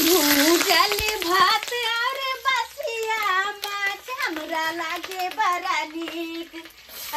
भूजल भात और बसिया माछ हमरा लागे बड़ा नीक।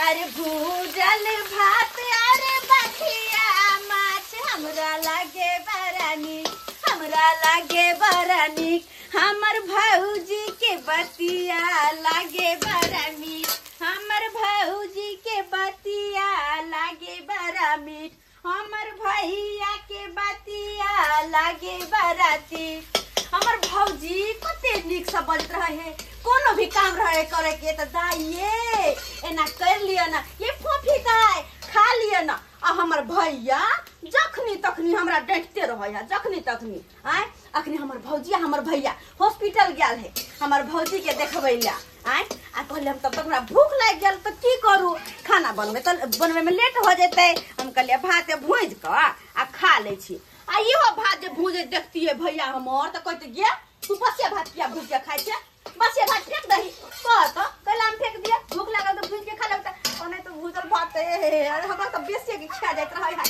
अरे भूजल भात और बसिया माछ हमरा लागे बड़ा नीक, हमरा लागे बड़ा नीक। हमर भौजी के बतिया लागे बड़ा मीठ, हमर भौजी के बतिया लागे बड़ा मीठ, हमर भैया के बतिया लागे बड़ा तीत। हमर भौजी कते नीक से बजत रहे, कोनो भी काम रहे करे के त दाइए एना कर लियो ना, ये फोफी दाई खा लियो ना। आ हमर भैया जखनी तखनी हमरा डांटते रहे है, जखनी तखनी। आय अखनी हमर भौजी हमर भैया हॉस्पिटल गेल है हमर भौजी के देखबै ला। आय आ कहले हम तब तक हमरा भूख लाग गेल त की करू, खाना बनवे में लेट हो जेते। हम कहलिए भात भूज क आ खा ले छी। आ इहो भात जे भूजे देखतिए भैया हमर त कहते गे तू बसे भात किया भूज के खाइ छे, बसे भात फेंक दही। कहत कहला हम फेंक दिए, भूख लागल त भूज के खा लेब। ओने तो भूजल भात अरे हमरा त बेसी के खिया जाइत रहे है,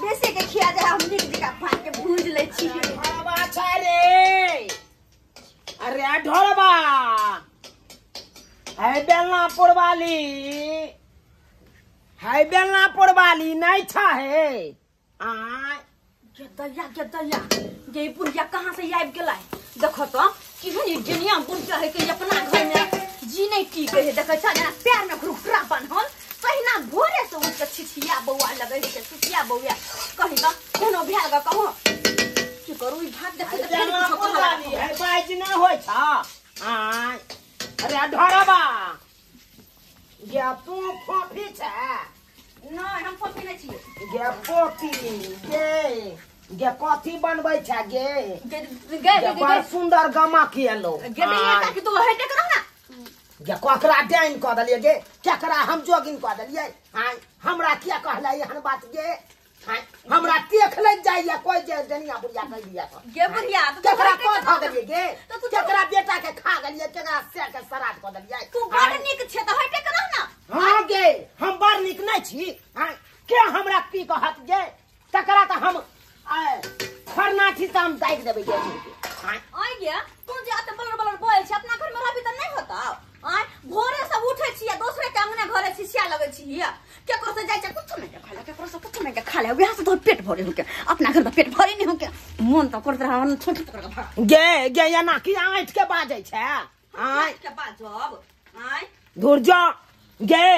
बेसी के खिया जाए। हम नीक जका भात के भूज ले छी। अच्छा रे अरे ढोलबा है बेलनापुर वाली, है बेलनापुर वाली नहीं था है। गे दैया गे बुढ़िया कहाँ से आबि गेलै। देखो तो केहन जनिया बुढ़िया है के अपना घर में जी नहीं टीके है। देखे छ ना पैर में घुरघुरा बांधल, पहिना भोरे से उठ के छिछिया बौआ लगे है, छिछिया बौआ कहि त कोनो भेल ग कहू की करू। ई भात देखे त बेलनापुर वाली है बाज न होय छ। अरे ढोलबा गे तू फोफी छ? नहीं हम फोफी नहीं छी गे फोफी गे कथी बनबै छ गे? गे बड़ सुंदर गमा किएलो गे दैया कि तू हेटे करौ ना। गे ककरा डाइन क देलिए गे, केकरा हम जोगिन क देलिए? हमरा किया कहला एहन बात गे? हमरा देख ले जाइए कोई जे जनिया बुढ़िया कह दिया त गे बुढ़िया केकरा क ध देलिए गे? केकरा बेटा के खा गेलिए, केकरा से के श्राद्ध क देलिए? तू बड़ नीक छे त हेटे करौ ना। हां गे हम बड़ नीक नहीं छी। के हमरा की कहत गे? तकरा त हम खरनाठी त हम दाइक देबै गे। आइ गे तू जे अत बलर बलर बोल छ, अपना घर में रहबी त नहीं होता। आइ भोरे से उठे छिया दूसरे के अंगने घरे छिसिया लगे छिया, केकरो से जाय छ कुछ नहीं के खाला, केकरो से कुछ नहीं के खाले। वहां से तो पेट भरे होके, अपना घर में पेट भरे नहीं होके मन त करत रहा छोट छोट कर भाग गे गे एना की आंठ के बाजै छ? के बाजब आइ दूर जा गे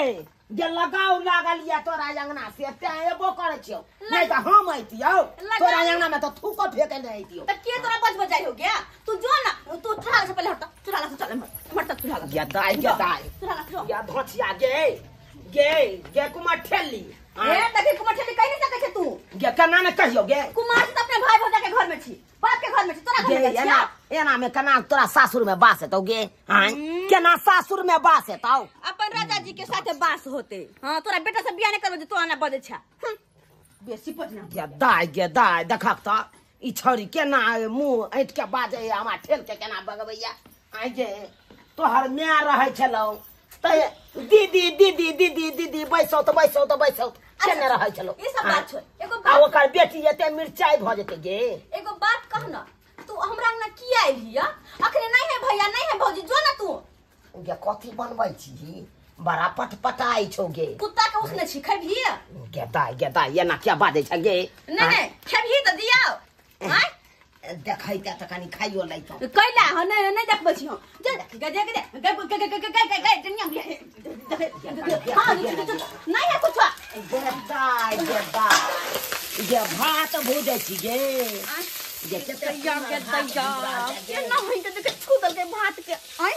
गे लगाव लागल या तोरा अंगना से ते एबो करे छियो, नहीं त हम आइतियो तोरा अंगना में त थूको फेके नहीं आइतियो। त के तोरा बज बजाई हो गया? तू जो ना तू थोड़ा से पहले हट, थोड़ा से चल मत थोड़ा गे दाई या धोछिया गे गे गे कुमार ठेली। ए देखे कुमार ठेली कहि नहीं सके तू गे केना ने कहियो गे? कुमार त अपने भाई भौजा के घर में छी, बाप के घर में छी, तोरा घर में छी। एना में केना तोरा सासुर में बास हेतौ गे? केना सासुर में बास हेतौ? अपन राजा जी के साथे बास होते। हां तोरा बेटा से बियाह नहीं करबे तो आना बजे छ बेसी पजना। गे दाई देखक त ई छौरी केना मुंह ऐठ के बाजे हमरा ठेल के केना बगबैया। आई गे तोहर माय रहै छलौ त दीदी दीदी दीदी दीदी बैसौ त केने रहै छलौ? ई सब बात छोड़, एगो आ बात ओकर बेटी एते मिर्चाई भ जेते गे। एगो बात कह ना, तू हमरा ना की आइलिया? अखने नहीं है भैया नहीं है भौजी, जो ना तू गे कथी बनबै छी? बड़ा पटपटाई छौ गे। कुत्ता के उसने छी खबी गे दाई एना क्या बाजै छ गे? नहीं खबी त दिया। हां देखै त कनी खाइयो लै त कैला ह नहीं देखबै छी हम जे गे दुनिया में हां नहीं है कुछ गे भात भूजै छी गे। गे केते ये ना होई त देख छूदल के भात के आई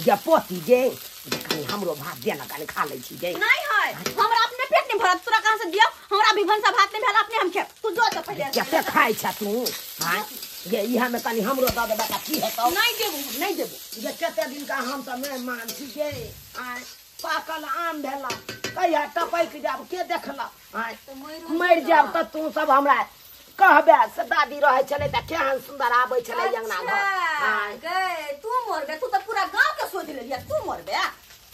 गे पोती गे कनी हमरो भात दे ना कनी खा लै छी गे। नहीं है हमरा अपने पेट नहीं भरत, तोरा कहां से दिया? हमरा भी भंसा भात नहीं भेल, अपने हम खे तू जो त पहले केते खाइ छ तू? हां गे इहा में कनी हमरो द देबा त की हेतौ? नहीं देबो गे केते दिन का हम त मेहमान छी गे। पाकल आम भेला कहिया टपैक जाब के देखला? मर जाब त तू सब हमरा कहबे से दादी रहे छले त केहन सुंदर आबै छले अंगना घर। गे तू मरबे, तू त पूरा गांव के सोच लेलिया तू मरबे।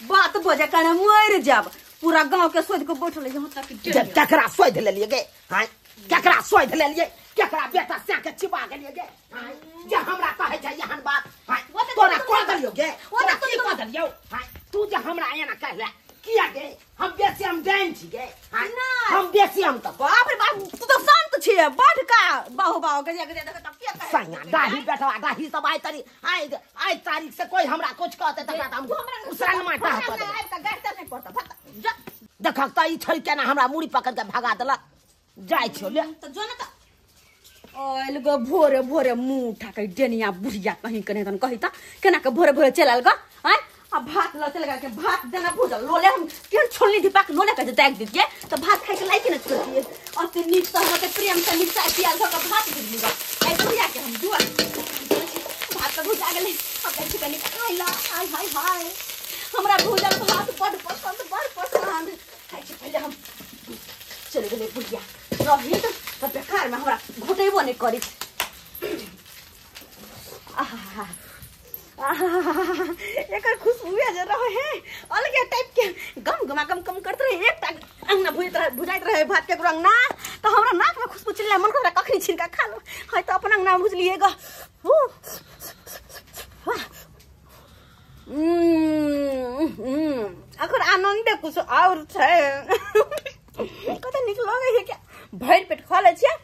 बात बजे कने मर जाब, पूरा गांव के सोच के बैठल यहां तक केकरा सोध लेलिए गे? हां केकरा सोध लेलिए? केकरा बेटा से के छिपा के लिए गे जे हमरा कहे छै यहन बात तोरा को दलियो गे तोरा की को दलियो तू जे हमरा एना कहले किया गे हम बेसी हम जान छी गे हम बेसी हम त बाप रे बाप तू तो शांत छिए बढ़ का बाहु बाहु के देख तब के कहे सैया दाही बेटा दाही सब आई तारीख से कोई हमरा कुछ कहते तकरा हम उसरन में टा का गाड़ते नहीं पड़ता देखक त ई छड़ केना हमरा मुड़ी पकड़ के भगा देलक जाय छियो ले तो जो ना ओइल गो भोरे भोरे मुंह उठा के डेनिया बुढ़िया कहीं कने तन कही त केना के भोरे भोरे चलल ग हैं अब भात ल चल के भात देना भूजल लोले हम केन छोलनी दीपा के लोले के देख दीजिए तो भात खाए के लायक न छोड़ दिए और ते नीक से हमके प्रेम से मिर्चा प्याज धो के भात दे दूंगा आई बुढ़िया के हम दुआ भात तो भुजा गेले अब कैसे कनी खाइला हाय हाय हाय हमरा भूजल भात बड़ पसंद खाइ छी पहले हम चले गेले बुढ़िया रही तो बेकार में हमरा घोटेबो नहीं करी एकर खुशबू जे रहे है अलगे टाइप के गम करते रहे एक अंगना भुजाइत रहे भात के अंगना तो हमरा नाक में खुशबू चिल्ला मन को कखनी छिन का खा लो है तो अपन अंगना भुजलिए ग अखर आनंद कुछ और छै कते निक लगे है क्या भर पेट खा ले छिए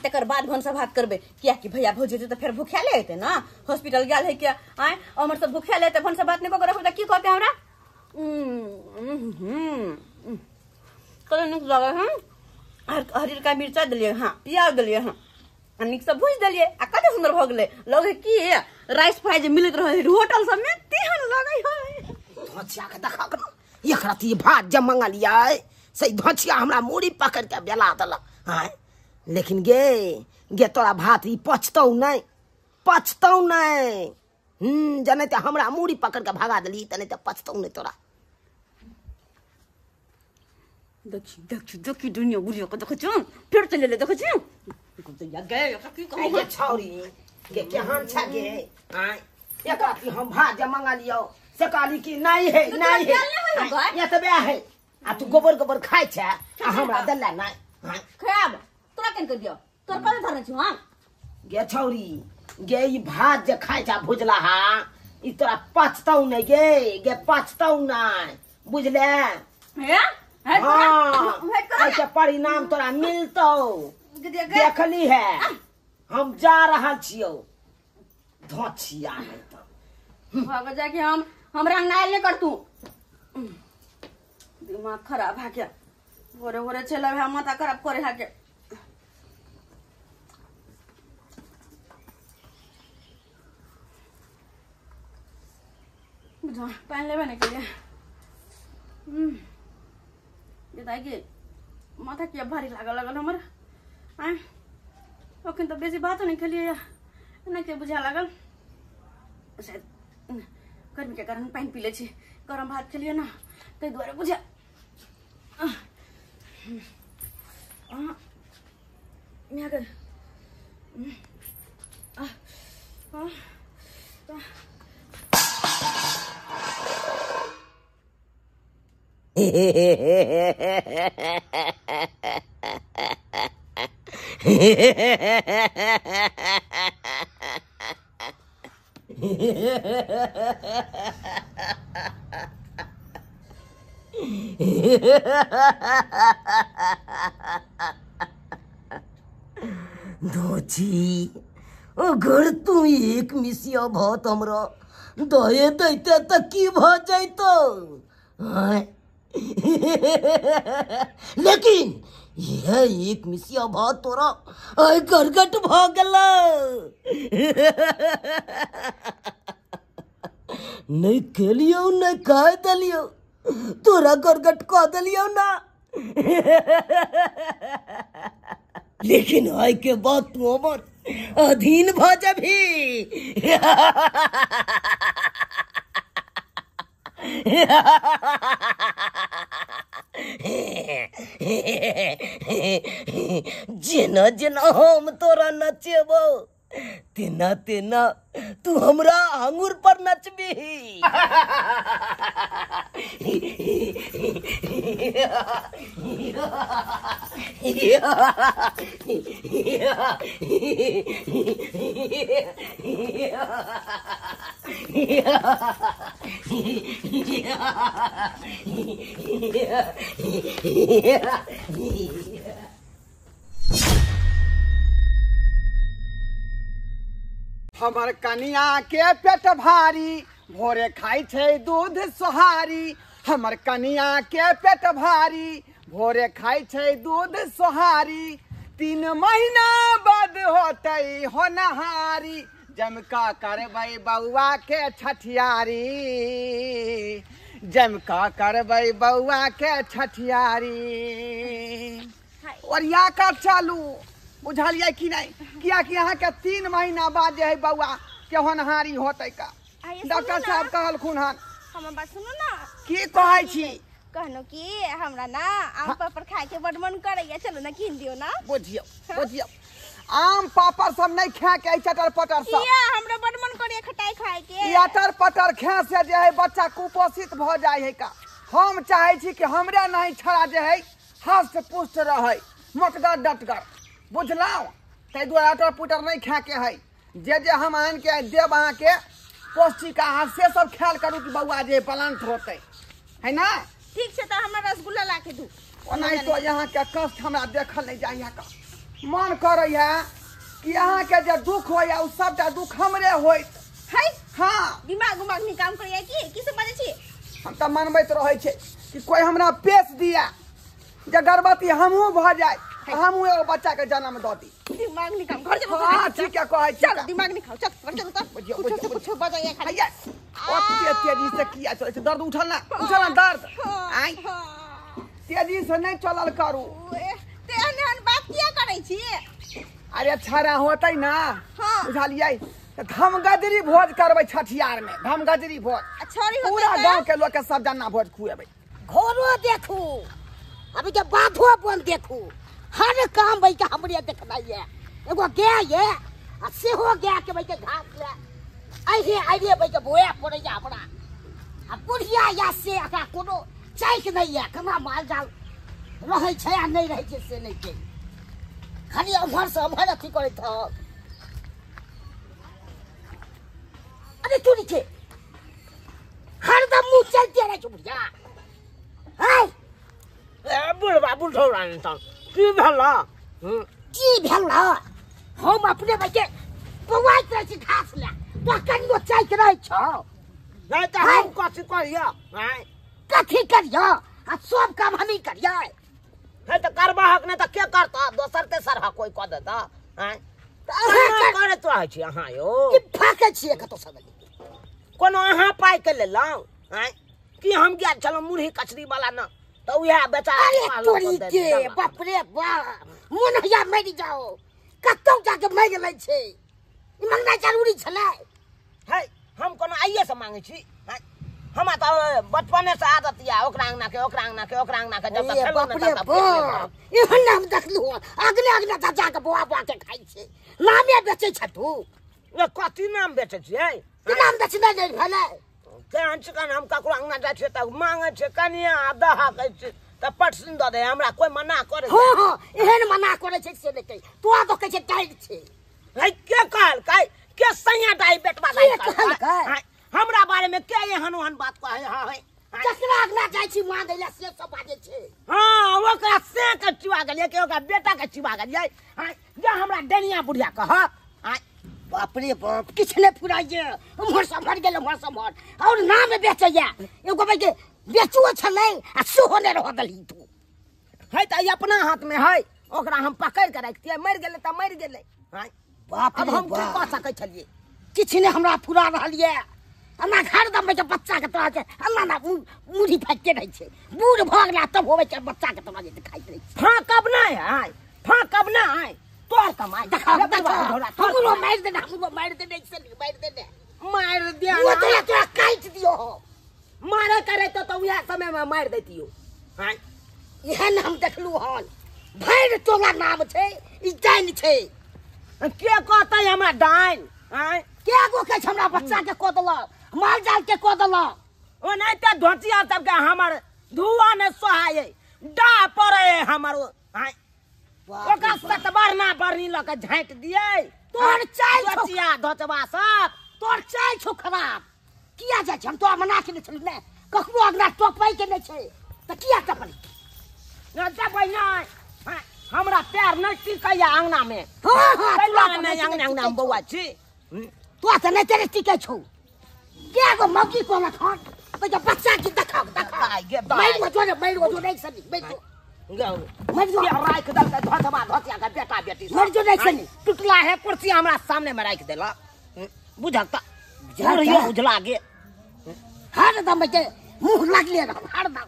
तकर बाद भनसा भात करबे किया कि भैया भौजी तो फिर भूखा ले हेते ना हॉस्पिटल गेल है क्या आए हमर सब भूखा ले भनसा भात नहीं करे की कहते हमरा कल निक लगे हैं हरी का मिर्चा दिलिए हां प्याज दिलिए हां निक से भूज दिलिए आ कते सुंदर भ गेले लगे की राइस फ्राई जे मिलत रहे होटल सब में तेहन लगे है धचिया के देखा कर एक राती भात जब मंगलिए सही धचिया हमरा मुड़ी पकड़ के बेला देलक हां लेकिन गे तोरा भात ई पचतौ नहीं जने ते हमरा मुड़ी पकड़ के भगा देली तने ते पचतौ नहीं तोरा देखी दुनिया बुढ़िया को देखो छ फिर चले ले देखो छ तो या गे की कहू गे छौरी गे केहन छ गे हां एक राती हम भात जब मंगलियो से कहली कि नहीं है या त बे है आ तू गोबर खाइ छ आ हमरा देला नहीं हां खराब तोरा केन कर दियो तोर पर धरने छु हां गे छौरी गे ई भात जे खाइ छ भुजला हा ई तोरा पचतौ नहीं गे पचतौ नहीं बुझले है ऐसे परिणाम तोरा मिलतौ देखली है हम जा रहा छियो धचिया है तो भाग जा के हम रंग नाइल नहीं कर तू दिमाग खराब है क्या भोरे भोरे चला है माथा खराब करे है के बुझा पहन लेबे नहीं के लिए ये दाई माथा क्या भारी लागल हमर आय ओखन तो बेसी बात नहीं खेलिए या ना के बुझा लागल शायद गर्मी के कारण पानी पी ले छी गरम भात खेलिए ना तै द्वारा बुझा मैं कर धोची अगर तू एक मिसिया भात हमरा दहे दैते त की भ जैतो लेकिन यह एक मिसिया भात तोरा आई गरगट भ गेलो नहीं खेलियो नहीं खाए दलियो तोरा गरगट कह दलियो ना लेकिन आई के बाद तू हमर अधीन भ जाबी जेना जेना हम तोरा नचेबो तेना तेना तू हमरा आंगूर पर नचबी। हमर कनिया के पेट भारी भोरे खाई छे दूध सोहारी। हमर कनिया के पेट भारी भोरे खाई छे दूध सोहारी। 3 महीना बाद होतई होनहारी जमका करबै बउआ के छठियारी। जमका करबै बउआ के छठियारी। और या का चालू बुझलिए कि नहीं किया कि यहाँ के 3 महीना बाद जे है बउआ के होनहारी होते का डॉक्टर साहब कहलखुन हन। हमर बात सुनो ना। की कहै छी? कहनो कि हमरा ना आम पापड़ खाए के बड मन करैया, चलो ना किन दियो ना। बुझियो बुझियो आम पापड़ सब नहीं खाए के चटर पटर सब। किया हमरा बड मन करैया खटाई खाए के। चटर पटर खाए से जे है बच्चा कुपोषित भ जाय है का। हम चाहे छी कि हमरे नहीं छड़ा जे है हस्त पुष्ट रहे मोटगर डटगर बुझलाओ। तै दुआरे अटर पुटर नहीं खाए के है। जे हम आन के देव अहाँ के पौष्टिक आहार से सब ख्याल करू कि बउआ जे प्लांट होते है ना। ठीक से तो हमरा रसगुल्ला ला के दू। नहीं तो यहाँ के कष्ट हमरा देखल नहीं जाइए का। मन करे है कि यहाँ के जे दुख होया उ सबटा दुख हमरे होइत है। हाँ दिमाग उमाग नहीं काम करैया कि किसे बाजे छी? हम तो मनबैत रहे छे कि कोई हमरा पेश दिया जे गर्भवती हमहू भ जाए हमहू एगो बच्चा के जन्म द दी। दिमाग नहीं काम घर चलो। हां ठीक है कहै छी। चल दिमाग नहीं खाओ, चल चल तो कुछ बजाइए खाली। ओते तेजी से किया चले छे? दर्द उठल ना दर्द आई तेजी से नहीं चलल करू। ते अनहन बात किया करै छी? अरे छाड़ा होतै ना हाँ। बुझलियै धमगजरी भोज करबै छठियार में। धमगजरी भोज छोरी होतै पूरा गांव के लोग के सब जना भोज खुएबै। घोरो देखू अभी के बाधो बन देखू हर काम भाई के हमरे देखना है। एगो गाय है आ सेहो गाय के भाई के घास ले आइए भाई के बोया पड़े जा हमरा। आ बुढ़िया या से एकरा कोनो चाइक नहीं है केना माल जाल रहे छै आ नहीं रहे छै से नहीं के खाली अमहर से अमहर अथी करैत ह। अरे तू नीचे हरदम मुंह चलते रहे छै बुढ़िया। हाय बुढ़वा बुढ़ौरा ने त की भेला? की भेला? हम अपने बच्चे बवाइत रहे छी घास ले तो कनियो चाइक रहे छ। नहीं त हम कथी करिया? हैं कथी करियो आ सब काम हम ही करियो। है त करबाहक ने त के करता? दोसर तेसर हा कोई क देता। हैं त अहाँ करे तो है छी अहाँ यो कि फाके छिए कतो सगली कोनो अहाँ पाई के लेलौ? हैं कि हम गेल चलो मुरही कचरी वाला न तो उहे बेचारा अरे तोरी के बाप रे बाप मन या मरि जाओ कतो जाके मरि लै छै। ई मंगना जरूरी छले? है हम कोनो आइए से मांगे छी? हैं हम त बचपने से आदत या ओकरा अंगना के जब तक खेलो बाप न रे तब बाप एहन नाम देखलु अगले दादा के बुआ के खाइ छै नामे बेचै छ तू। ये कथी नाम बेचे छियै? कि नाम बेचने नहीं भेले? केहन चिकन हम ककरो अंगना जाइ छियै त मांगे छै कनिया दहा कहै छै त पटसिन द दे हमरा कोई मना करे? हाँ हाँ एहन मना करे छै से नहीं तू आ तो कहै छै टाइट छै। है के कहल के सैया दाई बेटवा दाई कहल हमरा बारे में के एहन ओहन बात कहै? हां है जकरा अगला जाइ छी मां दैला से सब बाजे छै। हां ओकरा से के चिवा गेलिए के ओकरा बेटा के चिवा गेलिए। हां जे हमरा डनिया बुढ़िया कहत। हां बाप रे बाप किछ ने फुराइए उमहर समहर गेल उमहर समहर और नाम बेचैया एगो भाई के बेचुओ छलै आ सेहो ने रह दली तू। है त अपना हाथ में है ओकरा हम पकड़ के रखतिए मर गेले त मर गेले। हां बाप अब रे हम की बाप कह सकै छलिए? किछ ने हमरा फुरा रहलिए हमरा घर दम के बच्चा के तोरा के अल्लाह ना मुड़ी फाट के रह छै बूढ़ भ गेला तब होवे छै बच्चा के तोरा जे दिखाई दे छै। हां कब ना है कब ना है तोर कमाई देखा हमरो मार दे नहीं से मार दे मार दिया वो तो तोरा काट दियो मारे करे तो उहे समय में मार देतियो। हां एहन हम देखलू हन भैर टोला नाम छै ई जान छै। के कहते हमरा डाइन आय के गो के हमरा बच्चा के को देलक माल जाल के को देलक ओ नहीं तो धोतिया तब के हमर धुआं ने सोहाय डा पड़े हमर आय ओका सतबार ना बरनी ल के झाँट दिए तोर चाल धोतिया धोतबा सब तोर चाल छौ खराब किया जाय छै हम तो मना के छल ने कखनो अगरा टोपाई के नै छै त किया टपली न टपै नै हमरा पैर नै टिकैया अंगना में हां कैला नै अंगना में बौआ छी तो त नै तेरे टिकै छौ के गो मौकी को न खान तो जब बच्चा की देखा मैं वो जो नहीं सनी मैं जो राख दल के धोतबा धोतिया के बेटा बेटी मैं जो नहीं सनी टुटला है कुर्सी हमरा सामने में राख देला बुझक त जरियो उजला गे हर दम के मुंह लागले हर दम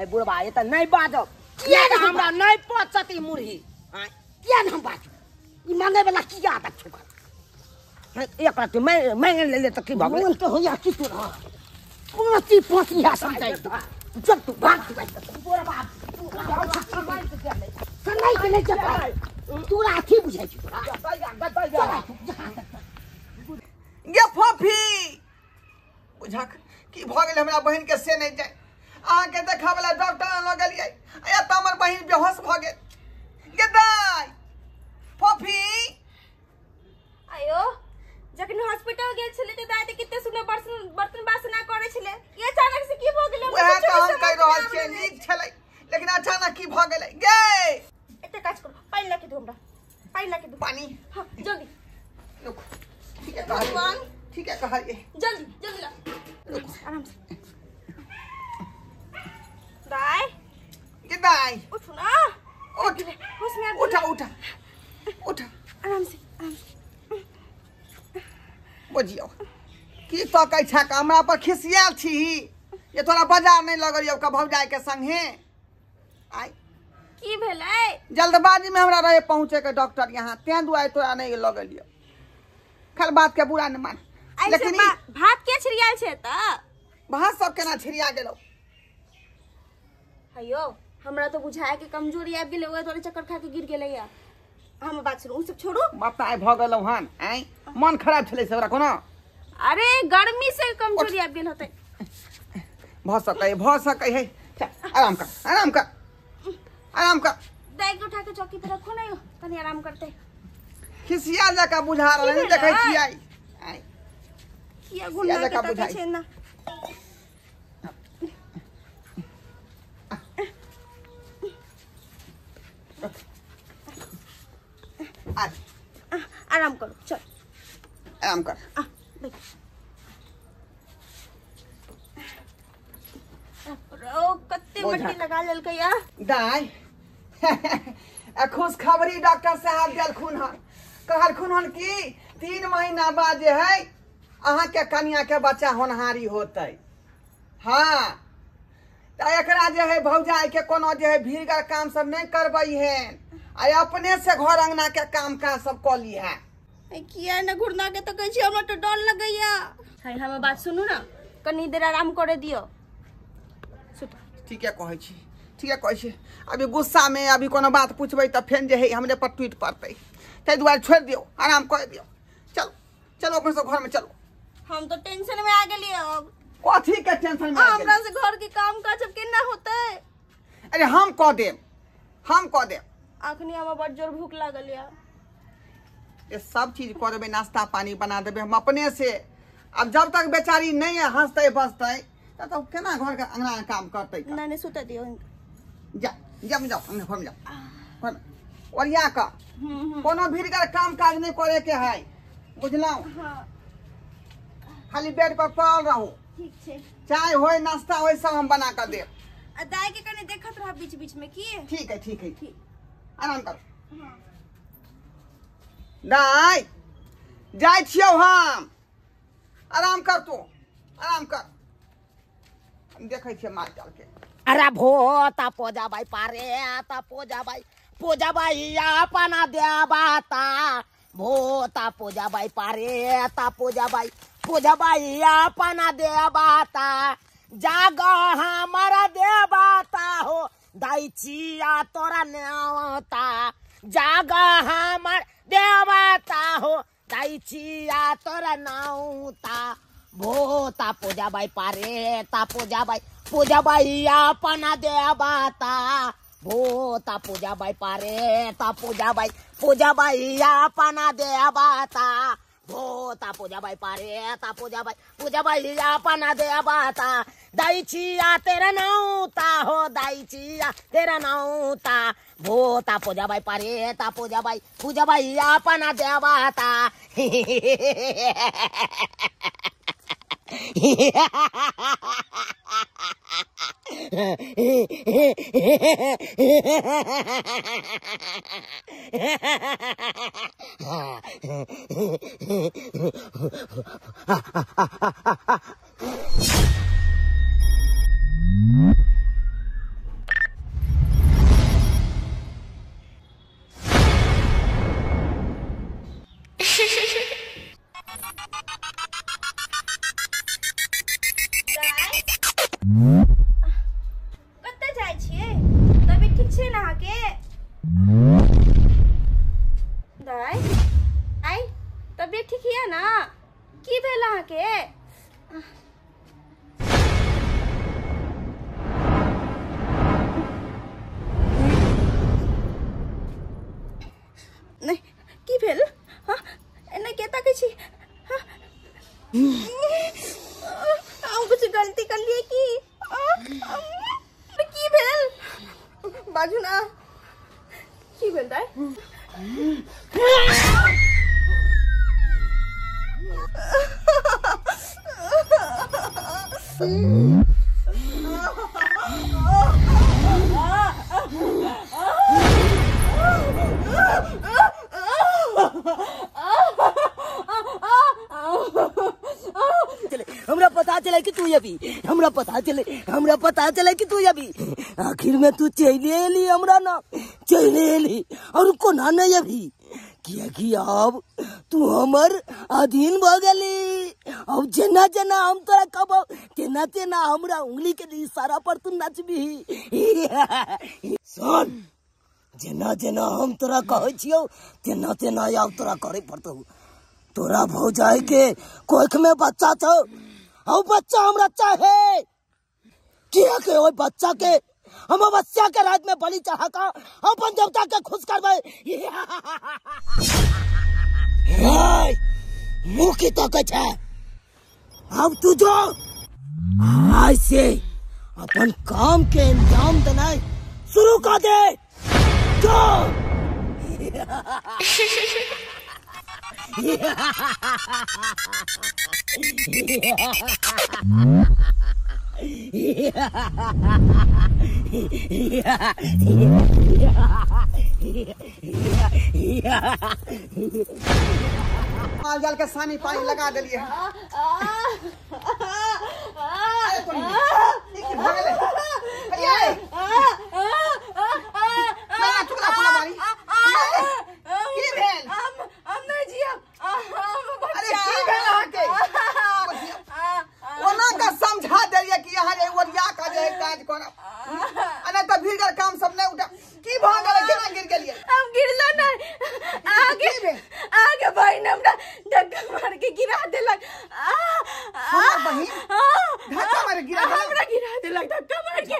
ए बुढ़बा ये त नहीं बाजब किया हमरा नहीं पचती मुरही किया न हम बाजू ई मांगे वाला किया आदत छौ एक रात मैं ले ले त की भगले मन तो होया की तू रहा पूरी पोती है समझाई जब तू भाग तू बोरा बाप सनाई के नहीं जब तू राठी बुझाई गे फोफी बुझक की भ गेल हमरा बहिन के से नहीं जाय अहाँ के देखा वाला डॉक्टर लग गेलिए या त हमर बहिन बेहोश भ गेल गे दाई फोफी आयो जखन हॉस्पिटल गेल छले त दादी कितने सुने बर्तन बासन ना करे छले ये अचानक से की भ गेलै वह त हम कह रहल छियै नीक छलै लेकिन अचानक की भ गेलै गे एते काज करो पानी लाके दो हमरा पानी लाके दो पानी हां जल्दी रुक ठीक है कहलिए ठीक है कहलिए जल्दी जल्दी ला रुक आराम से दाई गे दाई उठ ना उठ होश में उठा उठा उठा आराम से बुझियो की तो कह छा हमरा पर खिसियाल छी ये तोरा बाजार नहीं लगल का भौजाई के संगे आई की भेलै जल्दबाजी में हमरा रहे पहुंचे के डॉक्टर यहाँ तें दुआरे तोरा नहीं लगल खल बात के बुरा न मान लेकिन भात के छिड़ियाल छै त भात सब केना छिड़िया गेलो हयो हमरा तो बुझाय के कमजोरी आबि गेलै ओए तोरे चक्कर खा के गिर गेलै या हम बात सुनो उ सब छोड़ू बताए भ गेलौ हन आई मन खराब छले से हमरा कोनो अरे गर्मी से कमजोरी आबि गेल होतै भ सकै है आराम कर आराम कर बैग उठा के चौकी पे रखो ना तनी आराम करते खिसिया जका बुझा रहल नहीं देखै छी आई किया गुन्ना के तकै छै ना आराम करो चल आराम कर रो कत्ते मट्टी लगा लेलकै या दाई खुश खबरी डॉक्टर साहब देलखुन हन कहलखुन हन कि 3 महीना बाद जे है अहाँ के कन्या के बच्चा होनहारी होतै हाँ तो एकरा जे है भौजाई के कोनो जे है भीड़गर काम सब नहीं करबै है आ अपने से घर अंगना के काम काज सब क ली है किया न घुरना के तकै छी हमरा तो डर लगैया है हम बात सुनू ना कनी देर आराम करे दियो ठीक है कहै छी अभी गुस्सा में अभी कोनो बात पूछबै त फेन जे है हमरे पर टूट पड़तै तै दुआरे छोड़ दियो आराम कर दियो चलो अपन सब घर में चलो हम तो टेंशन में आ गेली अब कथी के टेंशन में हमरा से घर के काम काज अब केना होतै अरे हम कह देम अखनी हम बड़ जोर भूख लागल या ये सब चीज कर देबे नाश्ता पानी बना देबे हम अपने से अब जब तक बेचारी नहीं है हंसते बसते तब तक केना घर के अंगना काम करते नहीं सुते दियो जाओ घर में जाओ ओरिया का कोनो भीड़ काम काज नहीं करे के है बुझलौ खाली बेड पर पड़ल रहू ठीक छे चाय होय नाश्ता होय सब हम बना कर देब दाई के कने देखत रह बीच बीच में की ठीक है आराम कर दाई जाय छियौ हम आराम कर तू आराम कर हम देखे छियै मार चल के अरे भोता पोजा भाई पारे ता पोजा भाई अपना देवाता भोता पोजा भाई पारे ता पोजा भाई अपना देवाता जाग हमारा देवाता हो दाई चिया तोरा नेवता जाग हमार देवा दाई छिया तोरा नाऊ ता भोता पूजा बाई पारे ता पूजा बाई अपना देवाता भोता पूजा बाई पारे ता पूजा बाई अपना देवाता भोता पूजा बाई पारे ता पूजा बाई अपना देवाता दाई छिया तेरा नाऊता हो दाई छिया तेरा नाऊता भोता पूजा बाई पारे ता पूजा बाई अपना देवाता कत्ते जाइ छियै तभी ठीक छै ना के दाई आई तबियत ठीक है ना की भेल अहाँ के नहीं की भेल हां एना के ताकै छी हां हम कुछ गलती कर लिए की भेल बाजू ना की भेल दाई हमरा पता चले कि तू अभी हमरा पता चले कि तू अभी आखिर में तू चले एली हमरा ना चले एली और कोना नहीं अभी कि अब तू हमर अधीन भ गेली अब जना जना हम तोरा कहबो तेना तेना हमरा उंगली के इशारा पर तू नचबी सुन जना जना हम तोरा कहै छियौ तेना तेना आब तोरा करे पड़तौ तोरा भौजाई के कोख में बच्चा छौ और बच्चा हमरा चाहे किया के ओइ बच्चा के हम बच्चा के रात में बलि चढ़ा का अपन देवता के खुश करबे मुंह की तो कछ है अब तू जो आज से अपन काम के अंजाम देना शुरू कर दे जो माल जाल के सानी पानी लगा दिलिए समझा दिलिए कि यहाँ का जो है काज करब तो भीड़ काम सब नहीं उठा की भाग केना गिर गेलिए हम गिरलो नहीं आगे भाई ने हमरा धक्का मार के गिरा देलक हमर बहिन धक्का मार गिरा देलक हमरा गिरा देलक धक्का मार के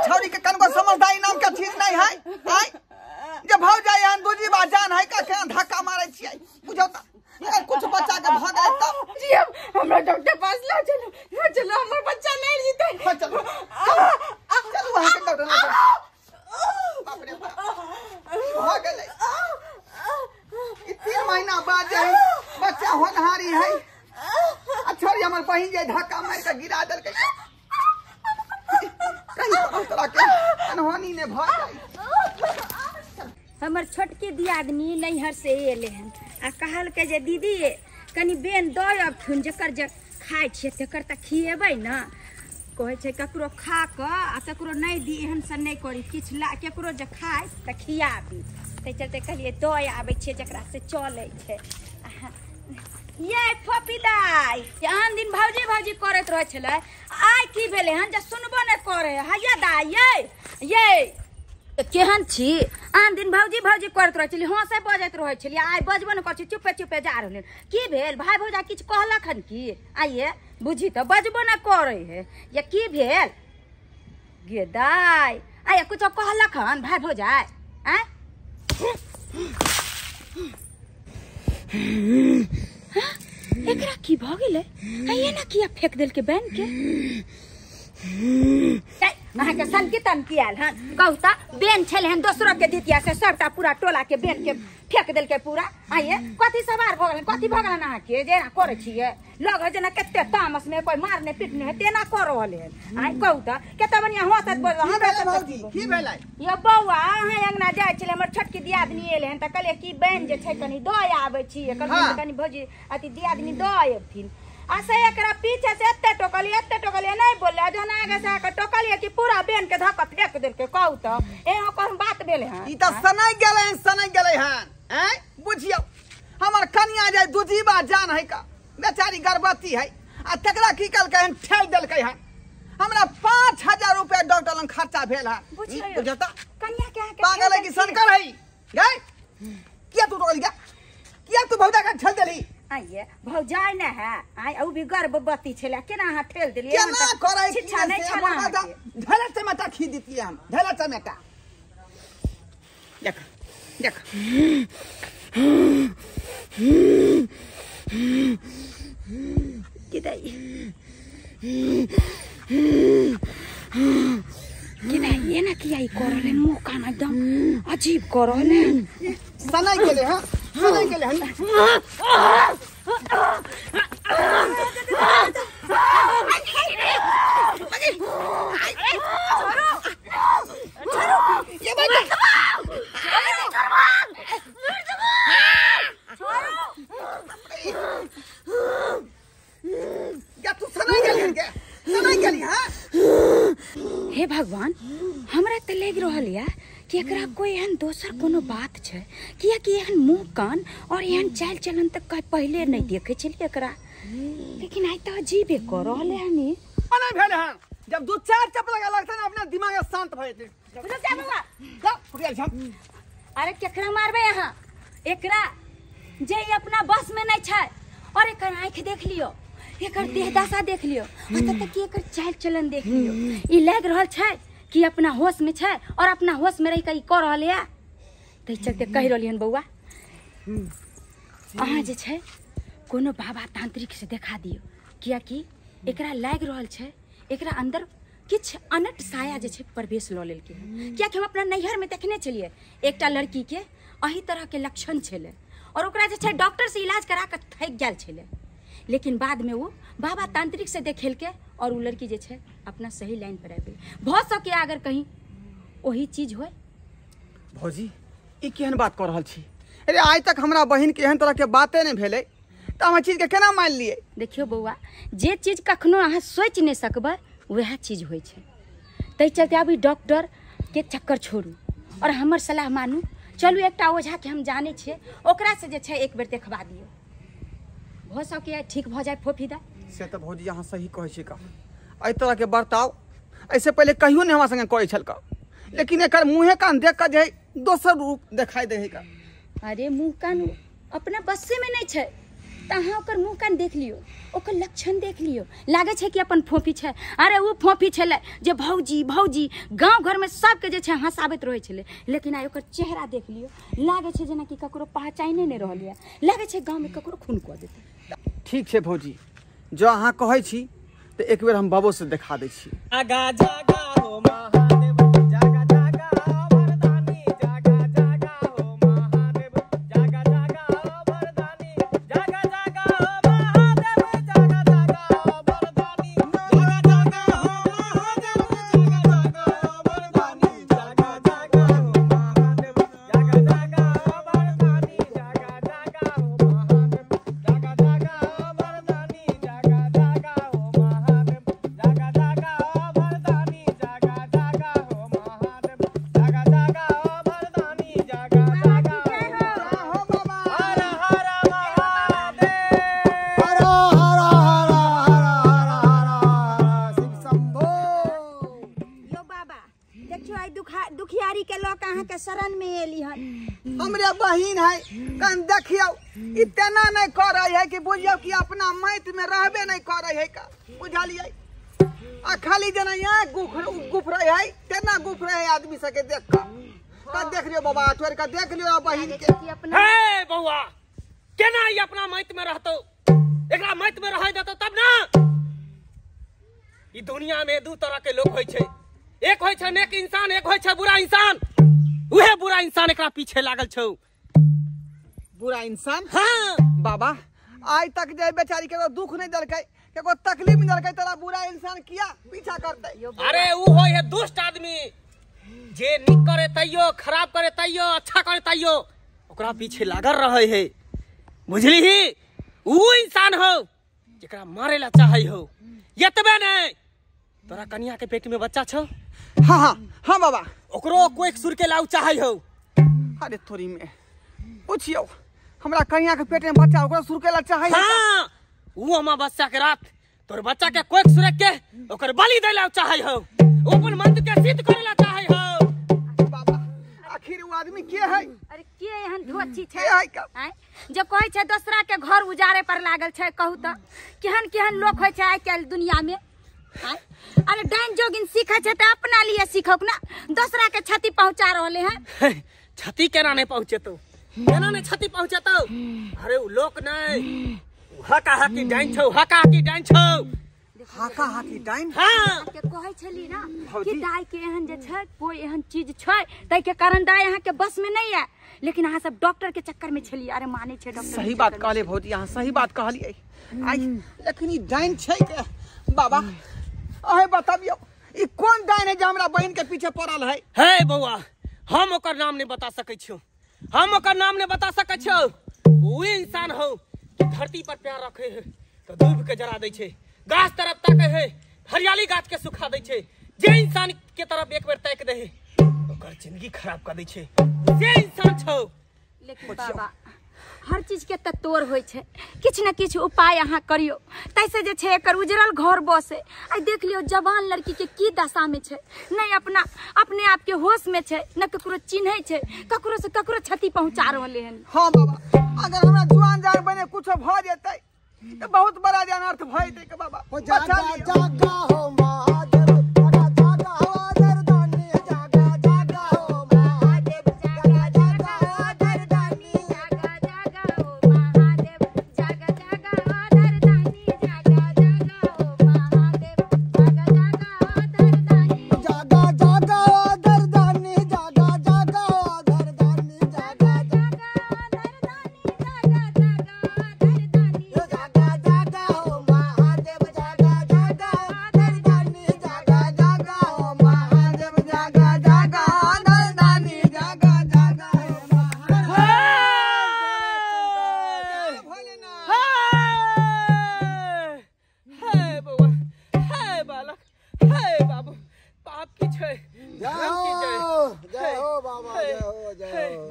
छौरी के कनको समझदारी नाम के चीज नहीं है आय जे भाव जाय हन दूजी बा जान है का केना धक्का मारै छियै बुझौ त अगर कुछ बच्चा के भाग आए तब जी हमरा डॉक्टर पास ला चलो हमर बच्चा नहीं जीते चलो चलो वहां के डॉक्टर बाप रे हो गेलै ई 3 महीना बाद जे बच्चा होनहारी है अच्छा हमर बहिन जे धक्का मार के गिरा देलकै कहीं तोरा के अनहोनी ने भ जाई हमर छोटके दियादनी नैहर से एले हन आ कहल के जे दीदी कनी बेन दो अब खुन जकर जे खाइ छियै तकर त खिएबै न कहै छै ककरो खा क आ ककरो नहीं दी एहन से नहीं करी किछ ला ककरो जे खाइ त खियाबी तै चलते कहलिए दो आबै छै जकरा से चलै छै ये फोपी दाई आन दिन भौजी भौजी करैत रहै छलै आइ की भेलै हन जे सुनबो नहि करे हैया दाई ये केहन छी? आन दिन भौजी भौजी करत रहे छली, हंसे बजैत रहे छली, आइ बजबो न कर छी, चुपे चुपे जा रहले। की भेल? भाई भौजा किछ कहलक हन की? आइए बुझी तो बजबो न करे है। ये की भेल गे दाई? आइए कुछ कहलक हन भाई भौजा? आय एकरा की भ गेलै? आइए ना किया फेंक देल के बैन के? अहाँ के सन कितन कियाल हन? कहू त बेन छले हन दोसरो के दितिया से सबटा पूरा टोला के बेन के फेंक देल के पूरा। आइए कथी सवार भ गेल? कथी भ गेल अहाँ के जेना करे छिए? लग जना केते तामस में कोई मारने पीटने है तेना कर रहले हन। आइ कहू त केते बढ़िया होतत बोल हमरा त भौजी की भेलै? ये बौआ अहाँ अंगना जाय छले, हमर छोटकी दियादनी एले हन त कहले की बहन जे छै कनी दय आबै छिए, कहले कनी भौजी अति दियादनी दय अबथिन। आसे एकरा पीछे से एते टोकलिए नहीं बोले, जहन आगे से आके टोकलिए कि पूरा बेन के धक्का फेंक देल के। कहू त एहो कोन बात भेले हन? ई त सनक गेलै हन। हैं बुझियो हमर कनिया जे दुजीबा जान है का, बेचारी गर्भवती है, आ तकरा की कलकै हन? ठेल देलकै हन। हमरा 5000 रुपया डॉक्टर लंग खर्चा भेल है। बुझियो त कन्या के आके पागल है कि सनकर है? गई किया तू टोकली? किया तू भौजा का ठेल देली? आइए भौजाई न है, आई औ भी गर्भवती छले, केना अहाँ ठेल देलिए? केना करै छी? शिक्षा नहीं छला अहाँ के। ढेला टमाटा खी देती हम, ढेला टमाटा। देख देख किदाई ये ना किया ई करले, मुंह कान एकदम अजीब करले। सनक गेलै हन, सनक गेलै हन। हे भगवान, हमरा त लग रहल या कि एकरा कोई एहन दोसर कोनो बात छै, किया कि एहन मुंह कान और एहन चाल चलन तक कहीं पहले नहीं देखे छलिए एकरा, लेकिन आई त अजीबे कर रहले हनी। मने भेल हन जब दू चार चप्पल लगता ना अपना दिमाग शांत भ जेतै। रुक जा बाबा, जा फुटिया छम। अरे केकरा मारबे यहाँ? एकरा जे ई अपना बस में नहीं छै, और एकर आंख देख लियो, एकर देह दशा देख लियो, अत तक कि एकर चाल चलन देख लियो। ई लग रहल छै कि अपना होश में छै, और अपना होश में रह के ई कर रहल है। तै चलते कह रहलियन बउआ, अहाँ जे छै कोनो बाबा तांत्रिक से देखा दियो, किया कि एकरा लग रहल छै एकरा अंदर किछ अनट साया जे छै प्रवेश ल लेल के। किया कि हम अपना नैहर में देखने छलिए एकटा लड़की के अही तरह के लक्षण छले, और ओकरा जे छै डॉक्टर से इलाज करा के थक गेल छले, लेकिन बाद में वो बाबा तांत्रिक से देखेल के और वो लड़की जे छै अपना सही लाइन पर आबि गेल। भ सके अगर कहीं वही चीज होय। भौजी ई केहन बात कर रहल छी? अरे आज तक हमरा बहिन के एहन तरह के बाते नहीं भेलै, त हम चीज के केना मान लिए? देखियो बउआ, जे चीज कखनो अहाँ सोच नहीं सकबै वह चीज होय छै। तै चलते अभी डॉक्टर के चक्कर छोड़ू और हमर सलाह मानू। चलू एकटा ओझा के हम जाने छिए, ओकरा से जे छै एक बेर देखबा दियो, हो सके ठीक भ जाए फोफीदा। से तो भौजी यहाँ सही कहे छी का, एहि तरह के बर्ताव ऐसे पहले कहियो नहीं हमरा संगे करे छल का, लेकिन एकर मुँहे कान देख कर जे दोसर रूप दिखाई दे है का। अरे मुँह कान अपना बस्से में नहीं छै, त अहाँ ओकर मुँह कान देख लियो, ओकर लक्षण देख लियो, लागे छै कि अपन फोफी छै। अरे वो फोफी छले जे भौजी भौजी गांव घर में सबके जे छै हंसाबैत रहे छले, लेकिन आई ओकर चेहरा देख लियो, लागे छै जेना कि ककरो पहचाने नहीं रहल है, लागे छै गांव में ककरो खून क देतै। ठीक छै भौजी, जो अहाँ कहै छी तो एक बेर हम बाबू से देखा दै छी। जागा जागा हो महादेव, जागा जागा वरदानी, जागा जागा हो महादेव, जागा जागा वरदानी, जागा जागा महादेव, जागा जागा वरदानी, जागा जागा हो महादेव, जागा जागा वरदानी, जागा जागा हो महादेव, जागा जागा वरदानी, जागा जागा हो महादेव, जागा जागा वरदानी, जागा जागा हो महादेव, जागा जागा वरदानी, जागा जागा देखियो इतना नहीं कर रही है कि बुझियो कि अपना मैत में रहबे नहीं कर रही है का बुझलिए आ खाली जना यहाँ गुफ रहे है तेना गुफ रहे है आदमी सके देख का देख लियो बाबा तोर का देख लियो बहिन के हे बउआ केना ई अपना मैत में रहतो एकरा मैत में रह देतो तब ना ई दुनिया में दू तरह के लोग होय छे एक होय छे नेक इंसान एक होय छे बुरा इंसान उहे बुरा इंसान एकरा पीछे लागल छौ बुरा इंसान हां बाबा आज तक जे बेचारी के दुख नहीं दलकै केको तकलीफ नहीं दलकै तोरा बुरा इंसान किया पीछा करते अरे ऊ होय है दुष्ट आदमी जे निक करे तैयो खराब करे तैयो अच्छा करे तैयो ओकरा पीछे लागल रहे है बुझली ही ऊ इंसान हो जेकरा मारे ला चाहे हो यतबे नहीं तोरा कन्या के पेट में बच्चा छौ हाँ हाँ हाँ बाबा ओकरो कोई सुर के लाउ चाहे हो अरे थोड़ी में पूछियो हमरा कन्या के पेट में बच्चा ओकरा सुर के ला चाहे हां ऊ हमा बच्चा के रात तोर बच्चा के कोई सुर के ओकर बलि दे ला चाहे हो अपन मन के सिद्ध करे ला चाहे हो बाबा आखिर वो आदमी के है अरे के एहन धोछी के छै है का आय जे कहै छै दोसरा के घर उजारे पर लागल छै कहू त केहन केहन लोग होय छै आइ काल्हि दुनिया में आय अरे डाइन जोगिन सीखै छै त अपना लिए सीखोक ना दोसरा के क्षति पहुंचा रहले हैं क्षति केना नहीं पहुंचेतो केना नहीं क्षति पहुंचेतो अरे ऊ लोक नहीं हका हकी डाइन छौ हका हकी डाइन छौ हाका हाकी डाइन हां के कहै छली ना कि दाई के एहन जे छै कोई एहन चीज छै तै के कारण दाई अहाँ के बस में नहीं है लेकिन अहाँ सब डॉक्टर के चक्कर में छली अरे माने छै डॉक्टर सही बात कहले भौजी यहाँ सही बात कहलिए आई लेकिन ई डाइन छै के बाबा अहे बताबियो ई कौन डाइन है जे हमरा बहन के पीछे पड़ल है हे बउआ हम ओकर नाम नहीं बता सकै छियो हम ओकर नाम नहीं बता सकै छियो ऊ इंसान हो कि धरती पर प्यार रखे है तो धूप के जरा दै छै गाछ तरफ ताके है हरियाली गाछ के सुखा दै छै जे इंसान के तरफ एक बेर ताक दे है ओकर जिंदगी खराब कर दै छै जे इंसान छौ लेकिन बाबा हर चीज के तत्वर होय छै किछ न किछ उपाय अहाँ करियो तैसे जे छै एकर उजरल घर बसे आई देख लियो जवान लड़की के की दशा में छै नहीं अपने आप के होश में छै न ककरो चिन्है छै ककरो से ककरो क्षति पहुंचा रहले हन हाँ बाबा अगर हमरा जुआन जान बने कुछ भ जेतै तो बहुत बड़ा जान अर्थ भ जेतै के बाबा जागा जागा हो महादेव जागा जागा हो दरदानी जागा जागा हो महादेव जागा जागा हो दरदानी जागा जागा हो महादेव जागा जागा हो दरदानी जागा जागा हो महादेव जागा जागा हो दरदानी जागा जागा हो दरदानी जागा जागा हो दरदानी जागा जागा जागा जागा हो दरदानी जागा जागा हो महादेव जागा जागा हो दरदानी जागा जागा हो महादेव जागा जागा हो दरदानी जागा जागा हो भोलेनाथ हे बउआ हे बालक हे बाबू पाप की छै धर्म की जय हो बाबा जय हो जय हो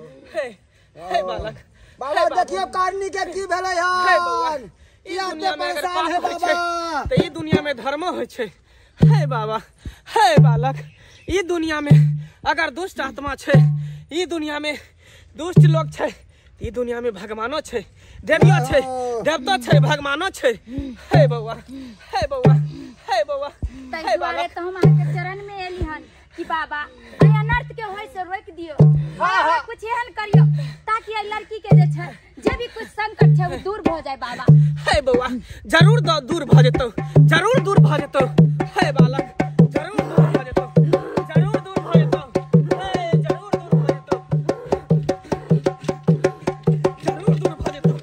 हे बालक बाबा देखियो कारनी के की भेलै हे बउआ हन ई इहाँ दुनिया ते में अगर परेशान है पाप होइ छै बाबा तो ई दुनिया में धर्म होइ छै हे बाबा हे बालक ई दुनिया में अगर दुष्ट आत्मा छै ई दुनिया में दुष्ट लोग छै ई दुनिया में भगवानो छै देवियो छै देवतो छै भगवानो छै हे बउआ हे बउआ हे बउआ तै हे दुआरे बालक तो हम अहाँके चरण में एली हन कि बाबा अय अनर्थ के होय से रोक दियो बाबा कुछ एहन करियो ताकि अय लड़की के जे छै जे भी कुछ संकट छै वो दूर भ जाए बाबा हे बउआ जरूर दूर भ जेतौ जरूर दूर भ जेतौ हे बालक जरूर दूर भ जेतौ जरूर दूर भ जेतौ हे जरूर दूर भ जेतौ जरूर दूर भ जेतौ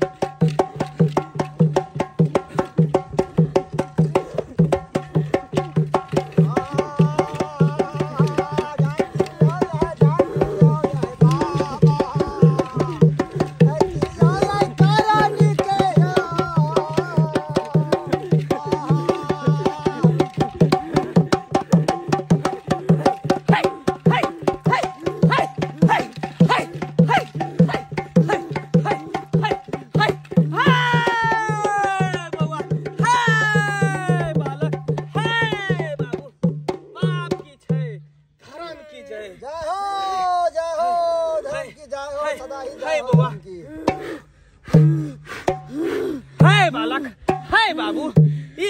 कारनी के बाबू ई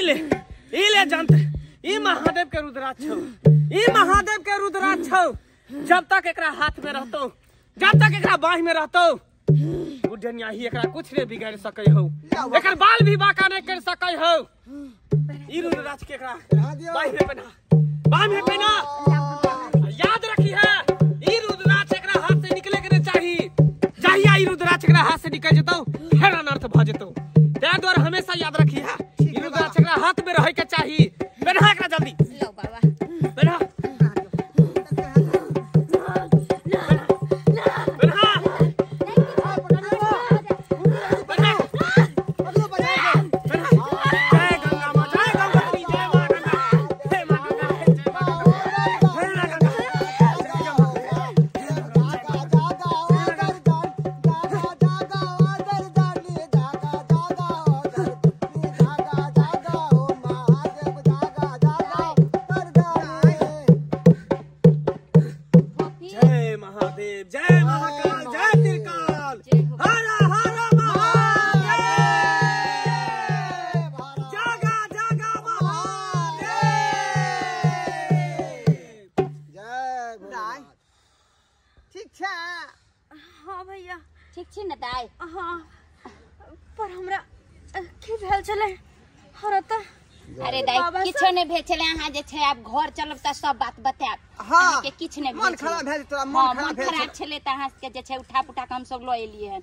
ले जानते ई महादेव के रुद्राक्ष छौ, ई महादेव के रुद्राक्ष छौ। जब तक एकरा हाथ में रहतो, जब तक एकरा बाह में रहतो, बुढ़निया ही एकरा कुछ नहीं बिगाड़ सकै हो, एकर बाल भी बाका नहीं कर सकै हो। ई रुद्राक्ष के एकरा बाह में पहना, बाह में पहना। याद रखी है ई रुद्राक्ष एकरा हाथ से निकले के नहीं चाहिए। चाहिए ई रुद्राक्ष एकरा हाथ से निकल जतो फिर अनर्थ भ जतो। ते द्वारा हमेशा याद रखी है ई रुद्राक्ष एकरा हाथ में रहे के चाहिए। पहना एकरा जल्दी, लो बाबा पहना। जय महाकाल, जय त्रिकाल, हर हर महादेव, जागा जागा महादेव। दाई ठीक छै? हाँ भैया ठीक छी न दाई? हाँ पर हमरा की भेल छले हर त अरे दाई किछो नहीं भेल छले। अहाँ जे छै आब घर चलब त सब बात बताएब। हाँ, के किछ नहीं मन खराब भेल तोरा, मन खराब छले त अहाँ के जे छै उठा पुठा के हम सब ल एलिए हन।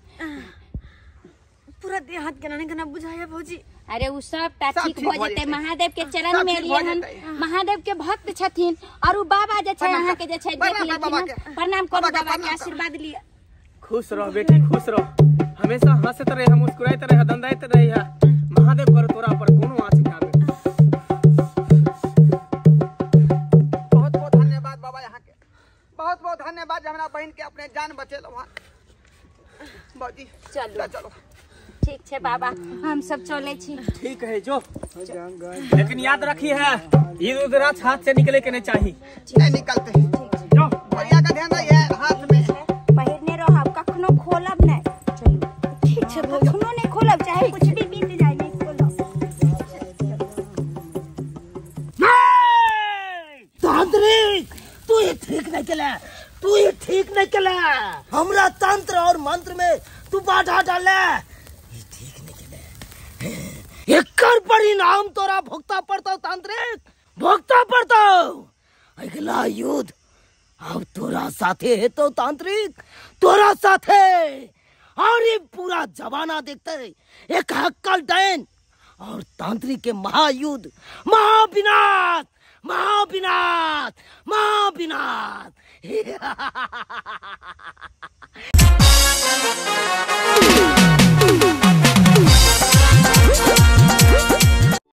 पूरा देह हाथ केना नहीं केना बुझाया भौजी। अरे उ सब ता ठीक भ जेते। महादेव के चरण में एलिए हन, महादेव के भक्त छथिन। और उ बाबा जे छै अहाँ के जे छै देख लेथिन। प्रणाम करू बाबा के आशीर्वाद लिए। खुश रह बेटी, खुश रह। हमेशा हंसते रहे, मुस्कुराते रहे, दंडाते रहे। महादेव कर तोरा पर कोनो आँच ना आवे। बहुत बहुत धन्यवाद बाबा यहाँ के, बहुत बहुत धन्यवाद। हमरा बहन के अपने जान बचेलो वहाँ। बाजी चलो चलो ठीक छै बाबा, हम सब चले छी। ठीक है जो, लेकिन याद रखी है ये रुद्राक्ष हाथ से निकले के नहीं चाहिए। नहीं निकलते। जो भैया का ध्यान रही है हाथ में। पहिरने रहब, कखनो खोलब नहीं। ठीक छै, कखनो नहीं खोलब, चाहे कुछ भी बीत जाए नहीं खोलब। तांत्रिक तू ये ठीक नहीं केला, तू ये ठीक नहीं केला। हमरा तंत्र और मंत्र में तू बाधा डाले, ये ठीक नहीं केला। एकर परिणाम तोरा भुगता पड़ता तांत्रिक, भुगता पड़ता। अगला युद्ध अब तोरा साथे है तो तांत्रिक, तोरा साथे। और ये पूरा जमाना देखते एक हक्कल डैन और तांत्रिक के महायुद्ध, महाविनाश, महाविनाश, महाविनाश।